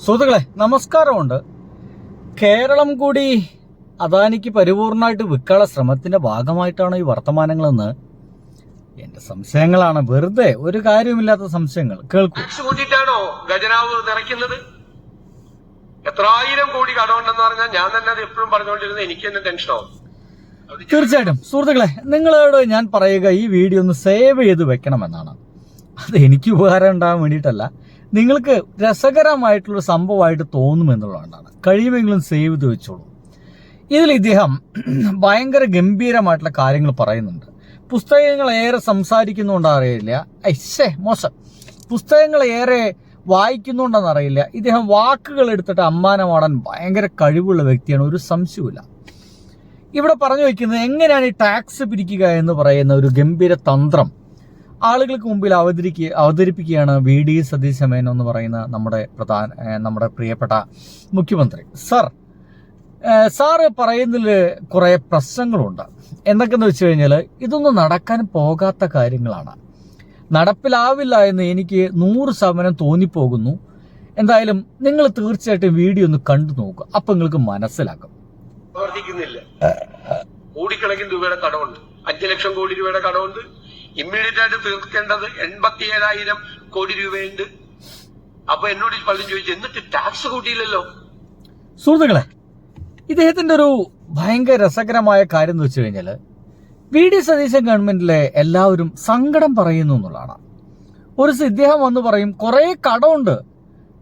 സുഹൃത്തുക്കളെ നമസ്കാരമുണ്ട്. കേരളം കൂടി അദാനിക്ക് പരിപൂർണമായിട്ട് വിൽക്കാനുള്ള ശ്രമത്തിന്റെ ഭാഗമായിട്ടാണ് ഈ വർത്തമാനങ്ങളെന്ന് എന്റെ സംശയങ്ങളാണ്. വെറുതെ ഒരു കാര്യമില്ലാത്ത സംശയങ്ങൾ കേൾക്കൂ. കൂട്ടിയിട്ടാണോ ഖജനാവ് നിറയ്ക്കുന്നത്? എത്രായിരം കോടി കടമുണ്ടെന്ന് പറഞ്ഞാൽ ഞാൻ തന്നെ അത് എപ്പോഴും പറഞ്ഞുകൊണ്ടിരുന്നത് എനിക്ക് തന്നെ ടെൻഷനാവും. തീർച്ചയായിട്ടും സുഹൃത്തുക്കളെ, നിങ്ങളോട് ഞാൻ പറയുക, ഈ വീഡിയോ ഒന്ന് സേവ് ചെയ്ത് വെക്കണമെന്നാണ്. അത് എനിക്ക് ഉപകാരം ഉണ്ടാകാൻ വേണ്ടിയിട്ടല്ല, നിങ്ങൾക്ക് രസകരമായിട്ടുള്ളൊരു സംഭവമായിട്ട് തോന്നുമെന്നുള്ളതുകൊണ്ടാണ്. കഴിയുമെങ്കിലും സേവ് ചെയ്ത് വെച്ചോളൂ. ഇതിൽ ഇദ്ദേഹം ഭയങ്കര ഗംഭീരമായിട്ടുള്ള കാര്യങ്ങൾ പറയുന്നുണ്ട്. പുസ്തകങ്ങൾ ഏറെ സംസാരിക്കുന്നുണ്ടറിയില്ല, മോശം, പുസ്തകങ്ങൾ ഏറെ വായിക്കുന്നുണ്ടെന്ന് അറിയില്ല. ഇദ്ദേഹം വാക്കുകൾ എടുത്തിട്ട് അമ്മാനമാടാൻ ഭയങ്കര കഴിവുള്ള വ്യക്തിയാണ്, ഒരു സംശയവുമില്ല. ഇവിടെ പറഞ്ഞു വയ്ക്കുന്നത് എങ്ങനെയാണ് ഈ ടാക്സ് പിരിക്കുക എന്ന് പറയുന്ന ഒരു ഗംഭീര തന്ത്രം ആളുകൾക്ക് മുമ്പിൽ അവതരിപ്പിക്കുകയാണ് VD സതീശ മേനോൻ എന്ന് പറയുന്ന നമ്മുടെ പ്രിയപ്പെട്ട മുഖ്യമന്ത്രി. സാറ് പറയുന്നതിൽ കുറേ പ്രശ്നങ്ങളുണ്ട്. എന്തൊക്കെയെന്ന് വെച്ച് കഴിഞ്ഞാൽ ഇതൊന്നും നടക്കാൻ പോകാത്ത കാര്യങ്ങളാണ്, നടപ്പിലാവില്ല എന്ന് എനിക്ക് 100% തോന്നിപ്പോകുന്നു. എന്തായാലും നിങ്ങൾ തീർച്ചയായിട്ടും വീഡിയോ ഒന്ന് കണ്ടു നോക്കുക, അപ്പം നിങ്ങൾക്ക് മനസ്സിലാക്കും. പ്രവർത്തിക്കുന്നില്ല. കോടിക്കണക്കിന് രൂപയുടെ കടമുണ്ട്, 5 ലക്ഷം കോടി രൂപയുടെ കടമുണ്ട്. ഇമ്മീഡിയറ്റ് ആയിട്ട് തീർക്കേണ്ടത് 87,000 കോടി രൂപയുണ്ട്. അപ്പൊ എന്നോട് പലരും ചോദിച്ചു, എന്നിട്ട് ടാക്സ് കൂട്ടിയില്ലല്ലോ. സുഹൃത്തുക്കളെ, ഇദ്ദേഹത്തിന്റെ ഒരു ഭയങ്കര രസകരമായ കാര്യം എന്ന് വെച്ച് കഴിഞ്ഞാൽ VD സതീശൻ ഗവൺമെന്റിലെ എല്ലാവരും സങ്കടം പറയുന്നു എന്നുള്ളതാണ്. ഒരു ഇദ്ദേഹം വന്ന് പറയും കുറെ കടമുണ്ട്.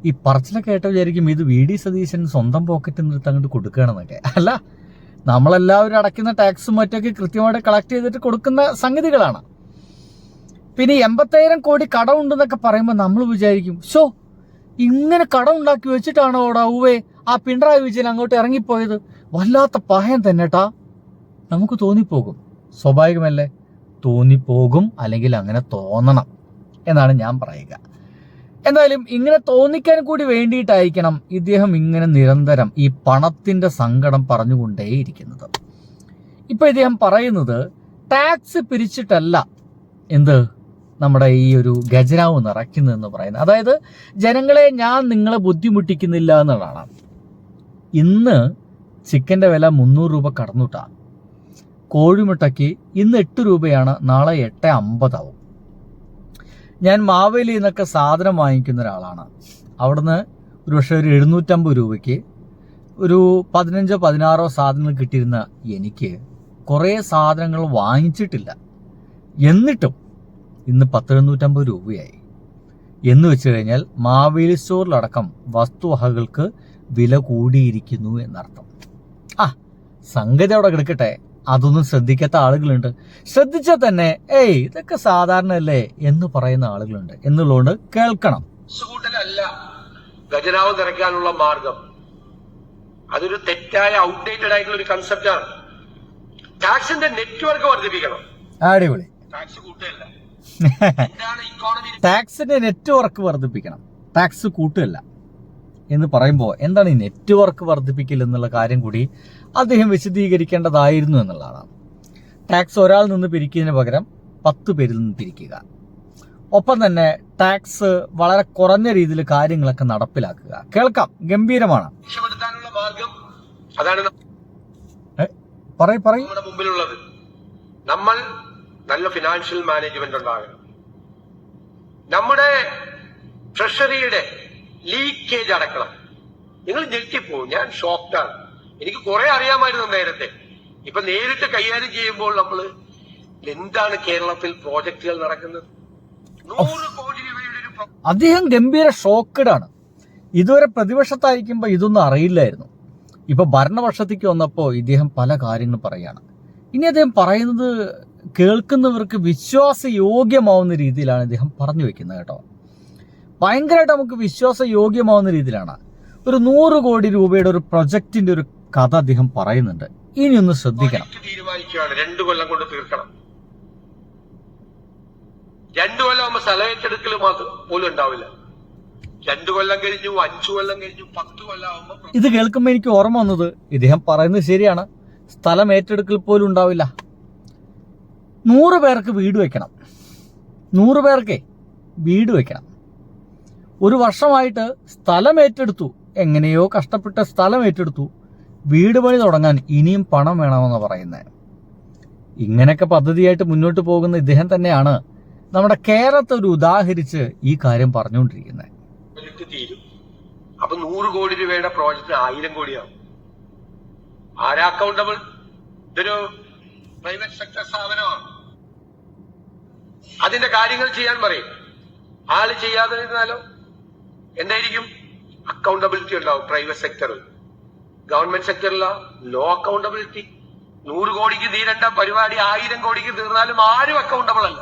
ഈ പറച്ചിലൊക്കെ കേട്ട വിചാരിക്കും ഇത് VD സതീശൻ സ്വന്തം പോക്കറ്റിൽ നിന്ന് അങ്ങോട്ട് കൊടുക്കുകയാണെന്നൊക്കെ. അല്ല, നമ്മളെല്ലാവരും അടയ്ക്കുന്ന ടാക്സും മറ്റൊക്കെ കൃത്യമായിട്ട് കളക്ട് ചെയ്തിട്ട് കൊടുക്കുന്ന സംഗതികളാണ്. പിന്നെ 87,000 കോടി കടമുണ്ടെന്നൊക്കെ പറയുമ്പോൾ നമ്മൾ വിചാരിക്കും, ഇങ്ങനെ കടം ഉണ്ടാക്കി വെച്ചിട്ടാണോ ഊവേ ആ പിണറായി വിജയൻ അങ്ങോട്ട് ഇറങ്ങിപ്പോയത്? വല്ലാത്ത പഹയം തന്നെട്ടാ നമുക്ക് തോന്നിപ്പോകും. സ്വാഭാവികമല്ലേ, തോന്നിപ്പോകും, അല്ലെങ്കിൽ അങ്ങനെ തോന്നണം എന്നാണ് ഞാൻ പറയുക. എന്തായാലും ഇങ്ങനെ തോന്നിക്കാൻ കൂടി വേണ്ടിയിട്ടായിരിക്കണം ഇദ്ദേഹം ഇങ്ങനെ നിരന്തരം ഈ പണത്തിന്റെ സങ്കടം പറഞ്ഞുകൊണ്ടേയിരിക്കുന്നത്. ഇപ്പൊ ഇദ്ദേഹം പറയുന്നത് ടാക്സ് പിരിച്ചിട്ടല്ല നമ്മുടെ ഈ ഒരു ഖജനാവ് നിറയ്ക്കുന്നതെന്ന് പറയുന്നത്. അതായത് ജനങ്ങളെ നിങ്ങളെ ബുദ്ധിമുട്ടിക്കുന്നില്ല എന്നുള്ളതാണ്. ഇന്ന് ചിക്കന്റെ വില 300 രൂപ കടന്നുട്ടാ. കോഴിമുട്ടയ്ക്ക് ഇന്ന് 8 രൂപയാണ്, നാളെ 8.50 ആവും. ഞാൻ മാവേലിയിൽ നിന്നൊക്കെ സാധനം വാങ്ങിക്കുന്ന ഒരാളാണ്. അവിടുന്ന് ഒരുപക്ഷെ ഒരു 750 രൂപയ്ക്ക് ഒരു 15-16 സാധനങ്ങൾ കിട്ടിയിരുന്ന എനിക്ക് കുറേ സാധനങ്ങൾ വാങ്ങിച്ചിട്ടില്ല. എന്നിട്ടും ഇന്ന് 10-750 രൂപയായി. എന്ന് വെച്ച് കഴിഞ്ഞാൽ മാവേലി സ്റ്റോറിലടക്കം വസ്തുവകകൾക്ക് വില കൂടിയിരിക്കുന്നു എന്നർത്ഥം. സംഗതി അവിടെ കിടക്കട്ടെ, അതൊന്നും ശ്രദ്ധിക്കാത്ത ആളുകളുണ്ട്. ശ്രദ്ധിച്ചാൽ തന്നെ ഇതൊക്കെ സാധാരണയല്ലേ എന്ന് പറയുന്ന ആളുകളുണ്ട് എന്നുള്ളതുകൊണ്ട് കേൾക്കണം. ഖജനാവ് നിറയ്ക്കാനുള്ള മാർഗം അതൊരു തെറ്റായ ഔട്ട്ഡേറ്റഡ് ആയിട്ടുള്ള ഒരു കൺസെപ്റ്റാണ്. ടാക്സിന്റെ നെറ്റ്വർക്ക് വർദ്ധിപ്പിക്കണം. അടിപൊളി. ടാക്സ് കൂട്ടുകയല്ല, ടാക്സിന്റെ നെറ്റ്വർക്ക് വർദ്ധിപ്പിക്കണം, ടാക്സ് കൂട്ടുകയല്ല എന്ന് പറയുമ്പോൾ എന്താണ് ഈ നെറ്റ്വർക്ക് വർദ്ധിപ്പിക്കൽ എന്നുള്ള കാര്യം കൂടി അദ്ദേഹം വിശദീകരിക്കേണ്ടതായിരുന്നു എന്നുള്ളതാണ്. ടാക്സ് ഒരാൾ നിന്ന് പിരിക്കുന്നതിന് പകരം 10 പേരിൽ നിന്ന് പിരിക്കുക. ഒപ്പം തന്നെ ടാക്സ് വളരെ കുറഞ്ഞ രീതിയിൽ കാര്യങ്ങളൊക്കെ നടപ്പിലാക്കുക. കേൾക്കാം, ഗംഭീരമാണ്. മാർഗം അതാണ് നമ്മുടെ മുമ്പിലുള്ളത്. നമ്മൾ നല്ല ഫിനാൻഷ്യൽ മാനേജ്മെന്റ് ഉണ്ടാകണം. നമ്മുടെ ട്രഷറിയുടെ ലീക്കേജ് അടക്കണം. നിങ്ങൾ ഞെട്ടിപ്പോവും. ഞാൻ ഷോക്ക്ഡാണ്. എനിക്ക് കുറെ അറിയാമായിരുന്നു നേരത്തെ. ഇപ്പൊ നേരിട്ട് കൈകാര്യം ചെയ്യുമ്പോൾ നമ്മൾ എന്താണ് കേരളത്തിൽ പ്രോജക്റ്റുകൾ നടക്കുന്നത്? 100 കോടി രൂപയുടെ ഒരു അദ്ദേഹം ഗംഭീര ഷോക്കഡാണ്. ഇതുവരെ പ്രതിപക്ഷത്തായിരിക്കുമ്പോൾ ഇതൊന്നും അറിയില്ലായിരുന്നു. ഇപ്പൊ ഭരണപക്ഷത്തേക്ക് വന്നപ്പോൾ ഇദ്ദേഹം പല കാര്യങ്ങൾ പറയാണ്. ഇനി അദ്ദേഹം പറയുന്നത് കേൾക്കുന്നവർക്ക് വിശ്വാസയോഗ്യമാവുന്ന രീതിയിലാണ് ഇദ്ദേഹം പറഞ്ഞു വെക്കുന്നത് കേട്ടോ. ഭയങ്കരമായിട്ട് നമുക്ക് വിശ്വാസയോഗ്യമാവുന്ന രീതിയിലാണ്. ഒരു 100 കോടി രൂപയുടെ ഒരു പ്രൊജക്ടിന്റെ ഒരു കഥ അദ്ദേഹം പറയുന്നുണ്ട്. ഇനി ഒന്ന് ശ്രദ്ധിക്കണം. തീരുമാനിക്കുകയാണ് 2 കൊല്ലം കൊണ്ട് തീർക്കണം. 2 കൊല്ലം ആകുമ്പോൾ സ്ഥലം ഏറ്റെടുക്കൽ മാത്രം പോലും ഉണ്ടാവില്ല. 2 കൊല്ലം കഴിഞ്ഞു, 5 കൊല്ലം കഴിഞ്ഞു, 10 കൊല്ലം ആകുമ്പോൾ ഇത് കേൾക്കുമ്പോൾ എനിക്ക് ഓർമ്മ വന്നത്, ഇദ്ദേഹം പറയുന്നത് ശരിയാണ്, സ്ഥലം ഏറ്റെടുക്കൽ പോലും ഉണ്ടാവില്ല. 100 പേർക്ക് വീട് വെക്കണം, 100 പേർക്ക് വീട് വെക്കണം. 1 വർഷമായിട്ട് സ്ഥലം ഏറ്റെടുത്തു, എങ്ങനെയോ കഷ്ടപ്പെട്ട് സ്ഥലം ഏറ്റെടുത്തു, വീട് പണി തുടങ്ങാൻ ഇനിയും പണം വേണമെന്ന് പറയുന്നത്. ഇങ്ങനെയൊക്കെ പദ്ധതിയായിട്ട് മുന്നോട്ട് പോകുന്ന ഇദ്ദേഹം തന്നെയാണ് നമ്മുടെ കേരളത്തെ ഒരു ഉദാഹരിച്ച് ഈ കാര്യം പറഞ്ഞുകൊണ്ടിരിക്കുന്നത്. തീരും. അപ്പൊ 100 കോടി രൂപയുടെ പ്രോജക്റ്റ് 1000 കോടിയാവും. ആരാ അക്കൗണ്ടബിൾ? ഇതൊരു പ്രൈവറ്റ് സെക്ടർ സ്ഥാപനമാണ്. അതിന്റെ കാര്യങ്ങൾ ചെയ്യാൻ പറയും. ആള് ചെയ്യാതെ ഇരുന്നാലോ എന്തായിരിക്കും? അക്കൗണ്ടബിലിറ്റി ഉണ്ടാവും പ്രൈവറ്റ് സെക്ടറിൽ. Government സെക്ടറിലോ no accountability. 100 കോടിക്ക് തീരേണ്ട പരിപാടി 1000 കോടിക്ക് തീർന്നാലും ആരും അക്കൗണ്ടബിൾ അല്ല.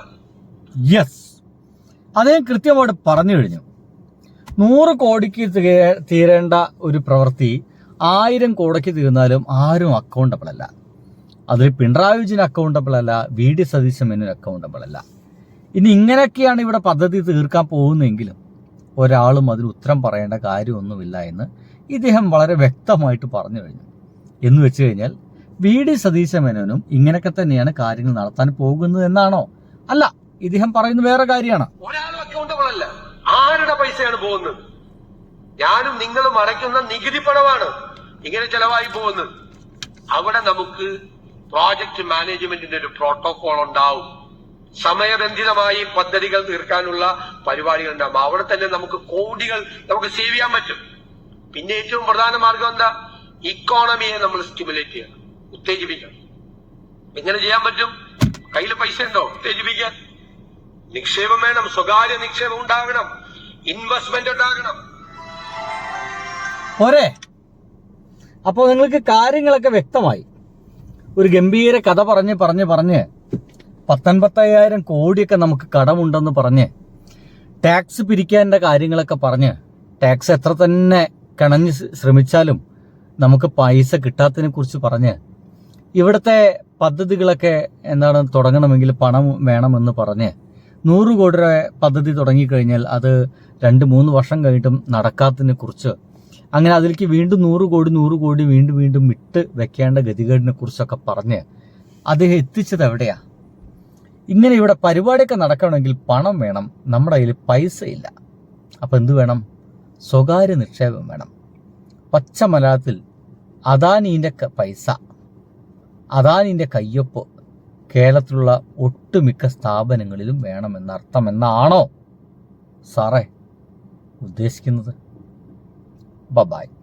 യെസ്, അദ്ദേഹം കൃത്യമായിട്ട് പറഞ്ഞു കഴിഞ്ഞു. 100 കോടിക്ക് തീരേണ്ട ഒരു പ്രവൃത്തി 1000 കോടിക്ക് തീർന്നാലും ആരും അക്കൗണ്ടബിൾ അല്ല. അതിൽ പിണറായി വിജയൻ അക്കൗണ്ടബിൾ അല്ല, VD സതീശൻ മേനോൻ അക്കൗണ്ടബിൾ അല്ല. ഇനി ഇങ്ങനെയൊക്കെയാണ് ഇവിടെ പദ്ധതി തീർക്കാൻ പോകുന്നതെങ്കിലും ഒരാളും അതിന് ഉത്തരം പറയേണ്ട കാര്യമൊന്നുമില്ല എന്ന് ഇദ്ദേഹം വളരെ വ്യക്തമായിട്ട് പറഞ്ഞു കഴിഞ്ഞു. എന്ന് വെച്ച് കഴിഞ്ഞാൽ VD സതീശൻ മേനോനും ഇങ്ങനെയൊക്കെ തന്നെയാണ് കാര്യങ്ങൾ നടത്താൻ പോകുന്നത് എന്നാണോ? അല്ല, ഇദ്ദേഹം പറയുന്നത് വേറെ കാര്യമാണ്. ഒരാളും അക്കൗണ്ടബിൾ അല്ല. ആരുടെ പൈസയാണ് പോകുന്നത്? ഞാനും നിങ്ങളും അടയ്ക്കുന്ന നികുതി പണമാണ് ഇങ്ങനെ ചെലവായി പോകുന്നത്. അവിടെ നമുക്ക് പ്രോജക്ട് മാനേജ്മെന്റിന്റെ ഒരു പ്രോട്ടോകോൾ ഉണ്ടാവും. സമയബന്ധിതമായി പദ്ധതികൾ തീർക്കാനുള്ള പരിപാടികൾ ഉണ്ടാവും. അവിടെ തന്നെ നമുക്ക് കോടികൾ നമുക്ക് സേവ് ചെയ്യാൻ പറ്റും. പിന്നെ ഏറ്റവും പ്രധാന മാർഗം എന്താ? ഇക്കോണമിയെ നമ്മൾ സ്റ്റിമുലേറ്റ് ചെയ്യണം, ഉത്തേജിപ്പിക്കണം. എങ്ങനെ ചെയ്യാൻ പറ്റും? കയ്യിൽ പൈസ ഉണ്ടോ ഉത്തേജിപ്പിക്കാൻ? നിക്ഷേപം വേണം, സ്വകാര്യ നിക്ഷേപം ഉണ്ടാകണം, ഇൻവെസ്റ്റ്മെന്റ് ഉണ്ടാകണം. പോരെ? അപ്പോൾ നിങ്ങൾക്ക് കാര്യങ്ങളൊക്കെ വ്യക്തമായി. ഒരു ഗംഭീര കഥ പറഞ്ഞ് 19,000 കോടിയൊക്കെ നമുക്ക് കടമുണ്ടെന്ന് പറഞ്ഞ്, ടാക്സ് പിരിക്കാൻ്റെ കാര്യങ്ങളൊക്കെ പറഞ്ഞ്, ടാക്സ് എത്ര തന്നെ കിണഞ്ഞ് ശ്രമിച്ചാലും നമുക്ക് പൈസ കിട്ടാത്തതിനെ കുറിച്ച് പറഞ്ഞ്, ഇവിടുത്തെ പദ്ധതികളൊക്കെ തുടങ്ങണമെങ്കിൽ പണം വേണമെന്ന് പറഞ്ഞ് 100 കോടിയുടെ പദ്ധതി തുടങ്ങിക്കഴിഞ്ഞാൽ അത് 2-3 വർഷം കഴിഞ്ഞിട്ടും നടക്കാത്തതിനെ കുറിച്ച്, അങ്ങനെ അതിലേക്ക് വീണ്ടും 100 കോടി വീണ്ടും വിട്ട് വെക്കേണ്ട ഗതികേടിനെ കുറിച്ചൊക്കെ പറഞ്ഞ് അദ്ദേഹം എത്തിച്ചത് എവിടെയാ? ഇങ്ങനെ ഇവിടെ പരിപാടിയൊക്കെ നടക്കണമെങ്കിൽ പണം വേണം, നമ്മുടെ കയ്യിൽ പൈസ ഇല്ല. അപ്പം എന്ത് വേണം? സ്വകാര്യ നിക്ഷേപം വേണം. പച്ച മലയാളത്തിൽ അദാനീൻ്റെ പൈസ, അദാനീൻ്റെ കയ്യൊപ്പ് കേരളത്തിലുള്ള ഒട്ടുമിക്ക സ്ഥാപനങ്ങളിലും വേണമെന്നർത്ഥം എന്നാണോ സാറേ ഉദ്ദേശിക്കുന്നത്? ബൈ.